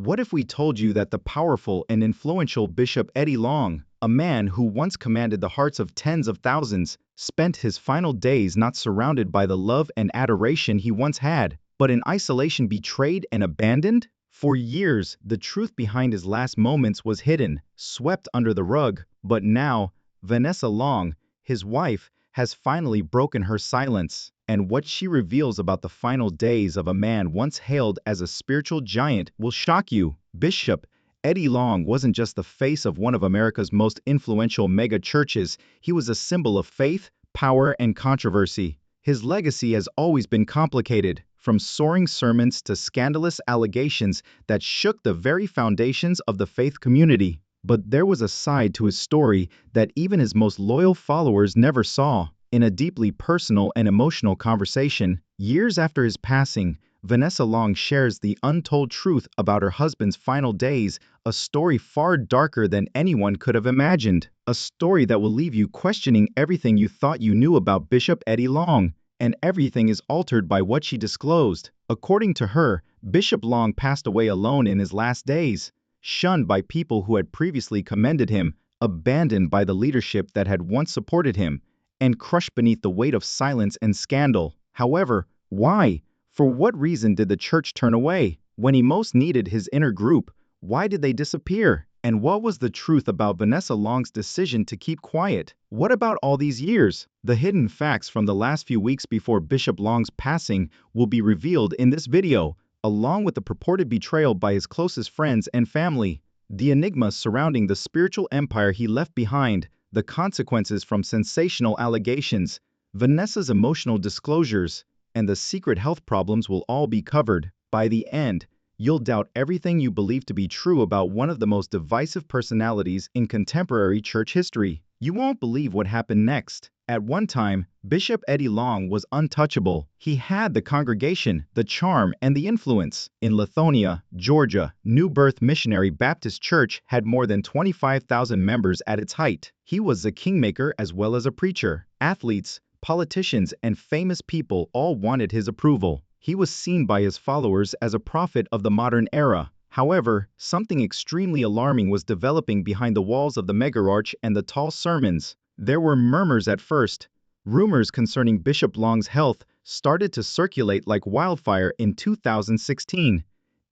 What if we told you that the powerful and influential Bishop Eddie Long, a man who once commanded the hearts of tens of thousands, spent his final days not surrounded by the love and adoration he once had, but in isolation, betrayed and abandoned? For years, the truth behind his last moments was hidden, swept under the rug, but now, Vanessa Long, his wife, has finally broken her silence, and what she reveals about the final days of a man once hailed as a spiritual giant will shock you. Bishop Eddie Long wasn't just the face of one of America's most influential mega churches, he was a symbol of faith, power, and controversy. His legacy has always been complicated, from soaring sermons to scandalous allegations that shook the very foundations of the faith community. But there was a side to his story that even his most loyal followers never saw. In a deeply personal and emotional conversation, years after his passing, Vanessa Long shares the untold truth about her husband's final days, a story far darker than anyone could have imagined. A story that will leave you questioning everything you thought you knew about Bishop Eddie Long, and everything is altered by what she disclosed. According to her, Bishop Long passed away alone in his last days, shunned by people who had previously commended him, abandoned by the leadership that had once supported him, and crushed beneath the weight of silence and scandal. However, why? For what reason did the church turn away? When he most needed his inner group, why did they disappear? And what was the truth about Vanessa Long's decision to keep quiet? What about all these years? The hidden facts from the last few weeks before Bishop Long's passing will be revealed in this video, along with the purported betrayal by his closest friends and family, the enigma surrounding the spiritual empire he left behind, the consequences from sensational allegations, Vanessa's emotional disclosures, and the secret health problems will all be covered. By the end, you'll doubt everything you believe to be true about one of the most divisive personalities in contemporary church history. You won't believe what happened next. At one time, Bishop Eddie Long was untouchable. He had the congregation, the charm, and the influence. In Lithonia, Georgia, New Birth Missionary Baptist Church had more than 25,000 members at its height. He was a kingmaker as well as a preacher. Athletes, politicians, and famous people all wanted his approval. He was seen by his followers as a prophet of the modern era. However, something extremely alarming was developing behind the walls of the megararch and the tall sermons. There were murmurs at first. Rumors concerning Bishop Long's health started to circulate like wildfire in 2016.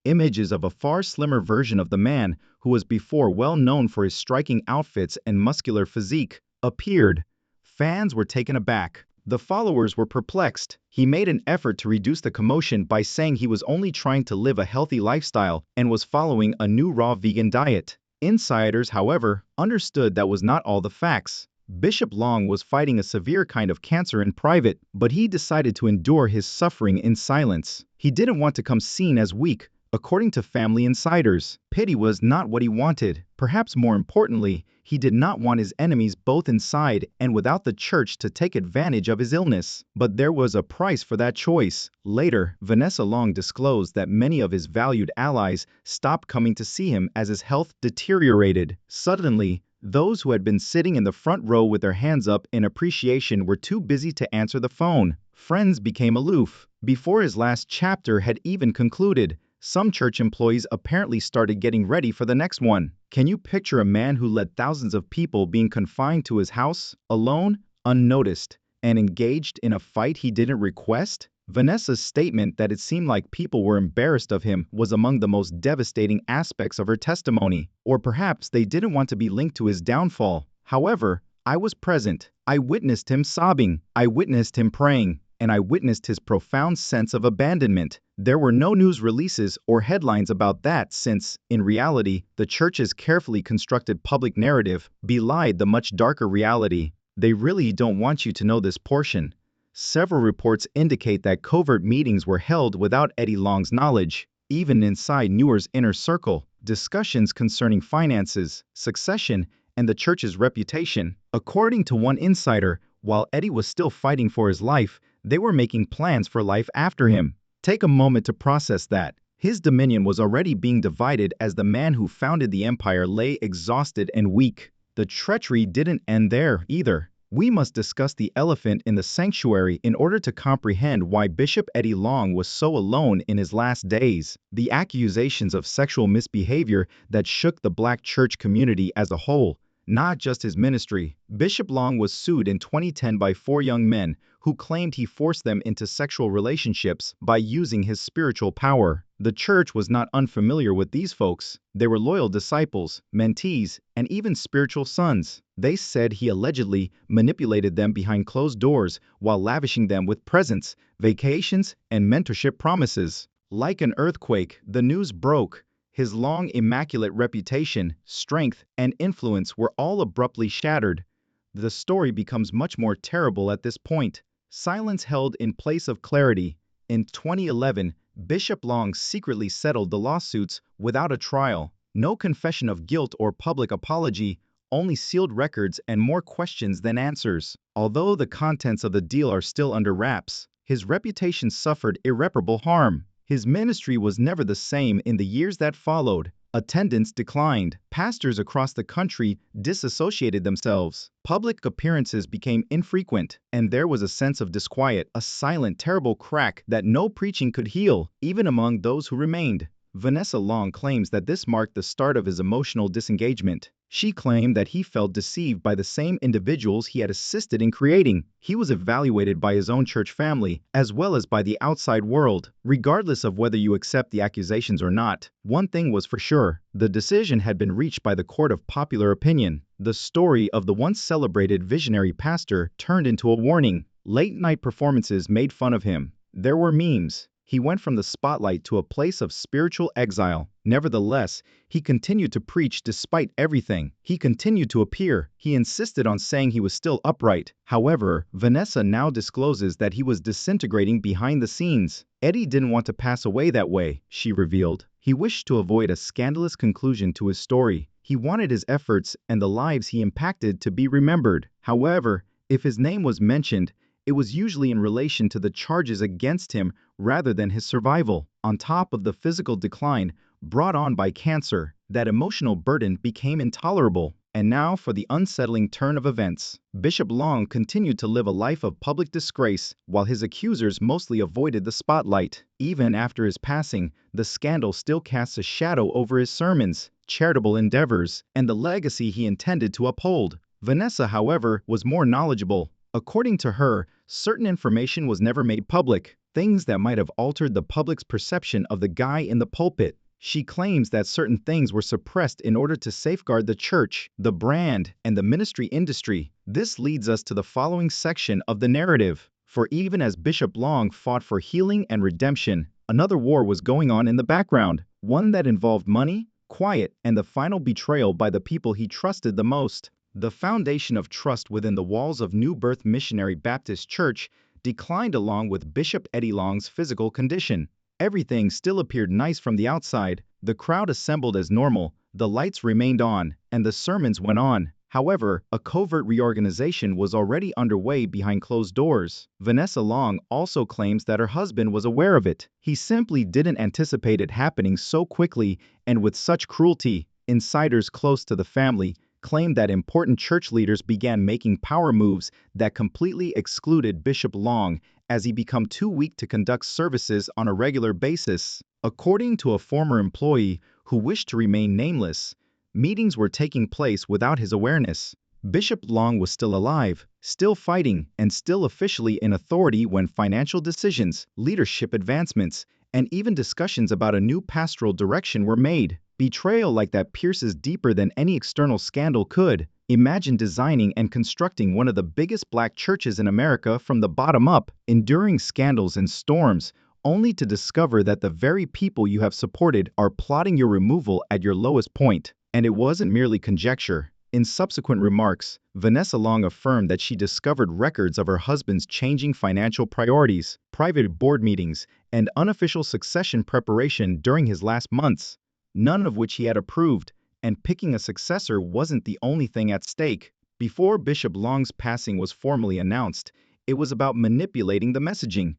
Images of a far slimmer version of the man, who was before well known for his striking outfits and muscular physique, appeared. Fans were taken aback. The followers were perplexed. He made an effort to reduce the commotion by saying he was only trying to live a healthy lifestyle and was following a new raw vegan diet. Insiders, however, understood that was not all the facts. Bishop Long was fighting a severe kind of cancer in private, but he decided to endure his suffering in silence. He didn't want to come seen as weak. According to family insiders, pity was not what he wanted. Perhaps more importantly, he did not want his enemies both inside and without the church to take advantage of his illness. But there was a price for that choice. Later, Vanessa Long disclosed that many of his valued allies stopped coming to see him as his health deteriorated. Suddenly, those who had been sitting in the front row with their hands up in appreciation were too busy to answer the phone. Friends became aloof. Before his last chapter had even concluded, some church employees apparently started getting ready for the next one. Can you picture a man who led thousands of people being confined to his house, alone, unnoticed, and engaged in a fight he didn't request? Vanessa's statement that it seemed like people were embarrassed of him was among the most devastating aspects of her testimony. Or perhaps they didn't want to be linked to his downfall. However, I was present. I witnessed him sobbing. I witnessed him praying. And I witnessed his profound sense of abandonment. There were no news releases or headlines about that since, in reality, the church's carefully constructed public narrative belied the much darker reality. They really don't want you to know this portion. Several reports indicate that covert meetings were held without Eddie Long's knowledge. Even inside Newer's inner circle, discussions concerning finances, succession, and the church's reputation. According to one insider, while Eddie was still fighting for his life, they were making plans for life after him. Take a moment to process that. His dominion was already being divided as the man who founded the empire lay exhausted and weak. The treachery didn't end there either. We must discuss the elephant in the sanctuary in order to comprehend why Bishop Eddie Long was so alone in his last days. The accusations of sexual misbehavior that shook the Black church community as a whole, not just his ministry. Bishop Long was sued in 2010 by 4 young men who claimed he forced them into sexual relationships by using his spiritual power. The church was not unfamiliar with these folks. They were loyal disciples, mentees, and even spiritual sons. They said he allegedly manipulated them behind closed doors while lavishing them with presents, vacations, and mentorship promises. Like an earthquake, the news broke. His long, immaculate reputation, strength, and influence were all abruptly shattered. The story becomes much more terrible at this point. Silence held in place of clarity. In 2011, Bishop Long secretly settled the lawsuits without a trial. No confession of guilt or public apology, only sealed records and more questions than answers. Although the contents of the deal are still under wraps, his reputation suffered irreparable harm. His ministry was never the same in the years that followed. Attendance declined. Pastors across the country disassociated themselves. Public appearances became infrequent, and there was a sense of disquiet, a silent, terrible crack that no preaching could heal, even among those who remained. Vanessa Long claims that this marked the start of his emotional disengagement. She claimed that he felt deceived by the same individuals he had assisted in creating. He was evaluated by his own church family, as well as by the outside world. Regardless of whether you accept the accusations or not, one thing was for sure: the decision had been reached by the court of popular opinion. The story of the once celebrated visionary pastor turned into a warning. Late-night performances made fun of him. There were memes. He went from the spotlight to a place of spiritual exile. Nevertheless, he continued to preach despite everything. He continued to appear. He insisted on saying he was still upright. However, Vanessa now discloses that he was disintegrating behind the scenes. Eddie didn't want to pass away that way, she revealed. He wished to avoid a scandalous conclusion to his story. He wanted his efforts and the lives he impacted to be remembered. However, if his name was mentioned, it was usually in relation to the charges against him rather than his survival. On top of the physical decline brought on by cancer, that emotional burden became intolerable. And now for the unsettling turn of events. Bishop Long continued to live a life of public disgrace, while his accusers mostly avoided the spotlight. Even after his passing, the scandal still casts a shadow over his sermons, charitable endeavors, and the legacy he intended to uphold. Vanessa, however, was more knowledgeable. According to her, certain information was never made public, things that might have altered the public's perception of the guy in the pulpit. She claims that certain things were suppressed in order to safeguard the church, the brand, and the ministry industry. This leads us to the following section of the narrative. For even as Bishop Long fought for healing and redemption, another war was going on in the background, one that involved money, quiet, and the final betrayal by the people he trusted the most. The foundation of trust within the walls of New Birth Missionary Baptist Church declined along with Bishop Eddie Long's physical condition. Everything still appeared nice from the outside. The crowd assembled as normal, the lights remained on, and the sermons went on. However, a covert reorganization was already underway behind closed doors. Vanessa Long also claims that her husband was aware of it. He simply didn't anticipate it happening so quickly and with such cruelty. Insiders close to the family claimed that important church leaders began making power moves that completely excluded Bishop Long as he became too weak to conduct services on a regular basis. According to a former employee who wished to remain nameless, meetings were taking place without his awareness. Bishop Long was still alive, still fighting, and still officially in authority when financial decisions, leadership advancements, and even discussions about a new pastoral direction were made. Betrayal like that pierces deeper than any external scandal could. Imagine designing and constructing one of the biggest Black churches in America from the bottom up, enduring scandals and storms, only to discover that the very people you have supported are plotting your removal at your lowest point. And it wasn't merely conjecture. In subsequent remarks, Vanessa Long affirmed that she discovered records of her husband's changing financial priorities, private board meetings, and unofficial succession preparation during his last months, none of which he had approved, and picking a successor wasn't the only thing at stake. Before Bishop Long's passing was formally announced, it was about manipulating the messaging.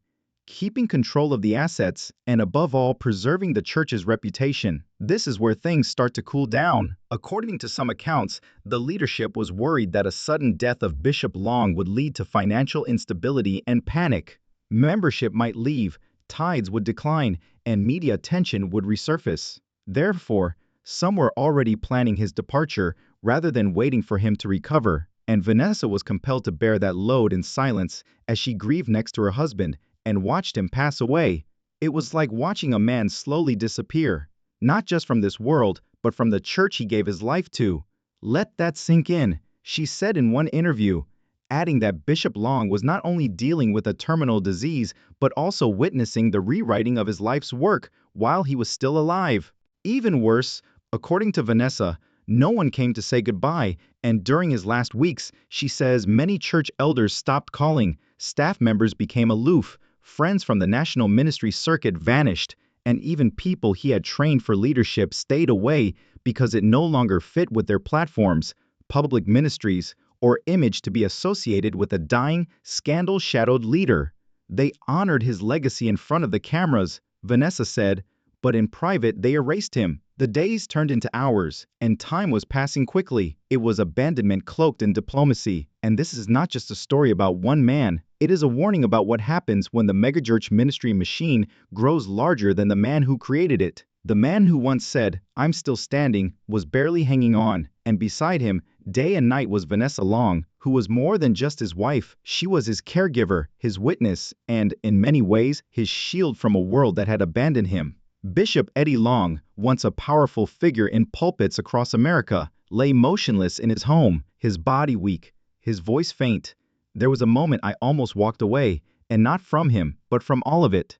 keeping control of the assets, and above all, preserving the church's reputation. This is where things start to cool down. According to some accounts, the leadership was worried that a sudden death of Bishop Long would lead to financial instability and panic. Membership might leave, tides would decline, and media attention would resurface. Therefore, some were already planning his departure rather than waiting for him to recover, and Vanessa was compelled to bear that load in silence as she grieved next to her husband and watched him pass away. It was like watching a man slowly disappear, not just from this world, but from the church he gave his life to. Let that sink in, she said in one interview, adding that Bishop Long was not only dealing with a terminal disease, but also witnessing the rewriting of his life's work while he was still alive. Even worse, according to Vanessa, no one came to say goodbye, and during his last weeks, she says many church elders stopped calling, staff members became aloof, friends from the national ministry circuit vanished, and even people he had trained for leadership stayed away because it no longer fit with their platforms, public ministries, or image to be associated with a dying, scandal-shadowed leader. They honored his legacy in front of the cameras, Vanessa said, but in private they erased him. The days turned into hours, and time was passing quickly. It was abandonment cloaked in diplomacy, and this is not just a story about one man. It is a warning about what happens when the megachurch ministry machine grows larger than the man who created it. The man who once said, "I'm still standing," was barely hanging on, and beside him, day and night, was Vanessa Long, who was more than just his wife. She was his caregiver, his witness, and, in many ways, his shield from a world that had abandoned him. Bishop Eddie Long, once a powerful figure in pulpits across America, lay motionless in his home, his body weak, his voice faint. There was a moment I almost walked away, and not from him, but from all of it.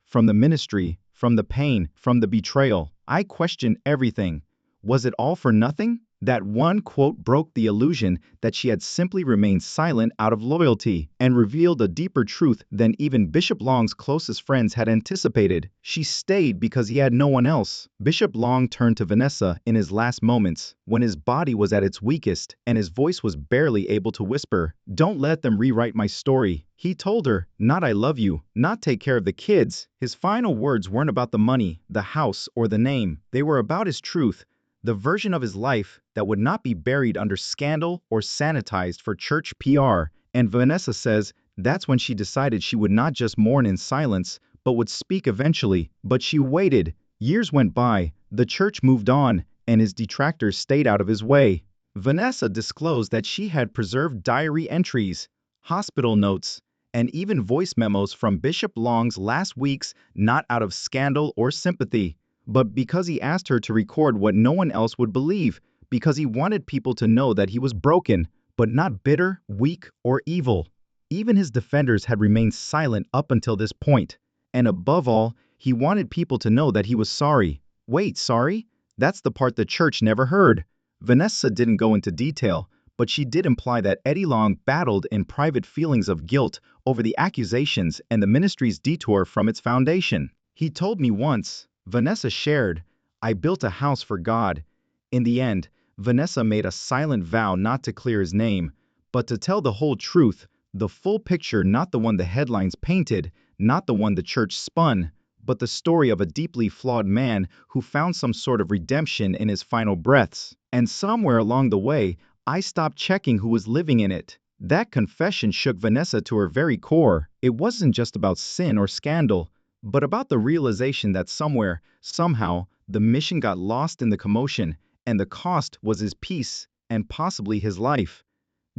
From the ministry, from the pain, from the betrayal. I questioned everything. Was it all for nothing? That one quote broke the illusion that she had simply remained silent out of loyalty and revealed a deeper truth than even Bishop Long's closest friends had anticipated. She stayed because he had no one else. Bishop Long turned to Vanessa in his last moments, when his body was at its weakest and his voice was barely able to whisper, "Don't let them rewrite my story." He told her, not "I love you," not "take care of the kids." His final words weren't about the money, the house, or the name. They were about his truth. The version of his life that would not be buried under scandal or sanitized for church PR. And Vanessa says that's when she decided she would not just mourn in silence, but would speak eventually. But she waited. Years went by, the church moved on, and his detractors stayed out of his way. Vanessa disclosed that she had preserved diary entries, hospital notes, and even voice memos from Bishop Long's last weeks, not out of scandal or sympathy, but because he asked her to record what no one else would believe, because he wanted people to know that he was broken, but not bitter, weak, or evil. Even his defenders had remained silent up until this point. And above all, he wanted people to know that he was sorry. Wait, sorry? That's the part the church never heard. Vanessa didn't go into detail, but she did imply that Eddie Long battled in private feelings of guilt over the accusations and the ministry's detour from its foundation. He told me once, Vanessa shared, "I built a house for God." In the end, Vanessa made a silent vow not to clear his name, but to tell the whole truth, the full picture, not the one the headlines painted, not the one the church spun, but the story of a deeply flawed man who found some sort of redemption in his final breaths. And somewhere along the way, I stopped checking who was living in it. That confession shook Vanessa to her very core. It wasn't just about sin or scandal, but about the realization that somewhere, somehow, the mission got lost in the commotion, and the cost was his peace, and possibly his life.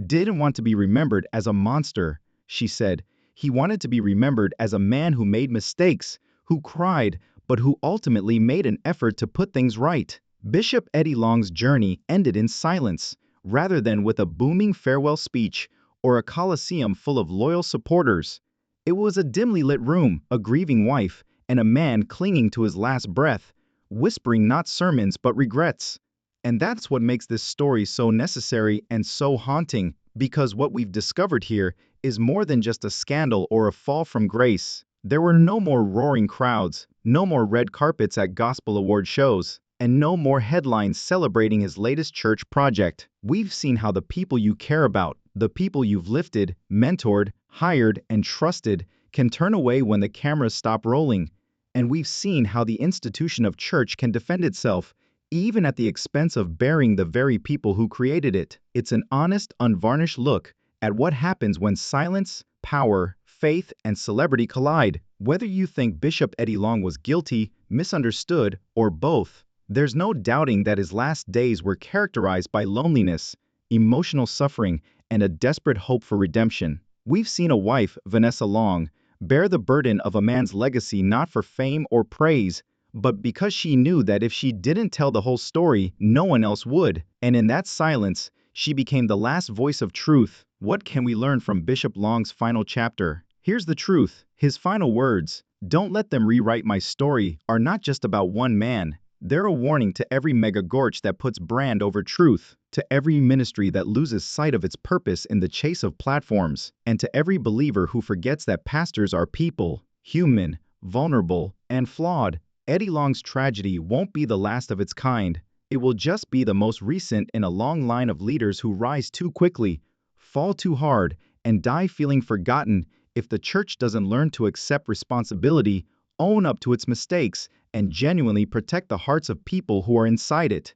Didn't want to be remembered as a monster, she said. He wanted to be remembered as a man who made mistakes, who cried, but who ultimately made an effort to put things right. Bishop Eddie Long's journey ended in silence, rather than with a booming farewell speech or a coliseum full of loyal supporters. It was a dimly lit room, a grieving wife, and a man clinging to his last breath, whispering not sermons but regrets. And that's what makes this story so necessary and so haunting, because what we've discovered here is more than just a scandal or a fall from grace. There were no more roaring crowds, no more red carpets at gospel award shows, and no more headlines celebrating his latest church project. We've seen how the people you care about, the people you've lifted, mentored, hired, and trusted, can turn away when the cameras stop rolling, and we've seen how the institution of church can defend itself, even at the expense of burying the very people who created it. It's an honest, unvarnished look at what happens when silence, power, faith, and celebrity collide. Whether you think Bishop Eddie Long was guilty, misunderstood, or both, there's no doubting that his last days were characterized by loneliness, emotional suffering, and a desperate hope for redemption. We've seen a wife, Vanessa Long, bear the burden of a man's legacy not for fame or praise, but because she knew that if she didn't tell the whole story, no one else would. And in that silence, she became the last voice of truth. What can we learn from Bishop Long's final chapter? Here's the truth. His final words, "Don't let them rewrite my story," are not just about one man. They're a warning to every megagorge that puts brand over truth, to every ministry that loses sight of its purpose in the chase of platforms, and to every believer who forgets that pastors are people, human, vulnerable, and flawed. Eddie Long's tragedy won't be the last of its kind. It will just be the most recent in a long line of leaders who rise too quickly, fall too hard, and die feeling forgotten if the church doesn't learn to accept responsibility, own up to its mistakes, and genuinely protect the hearts of people who are inside it.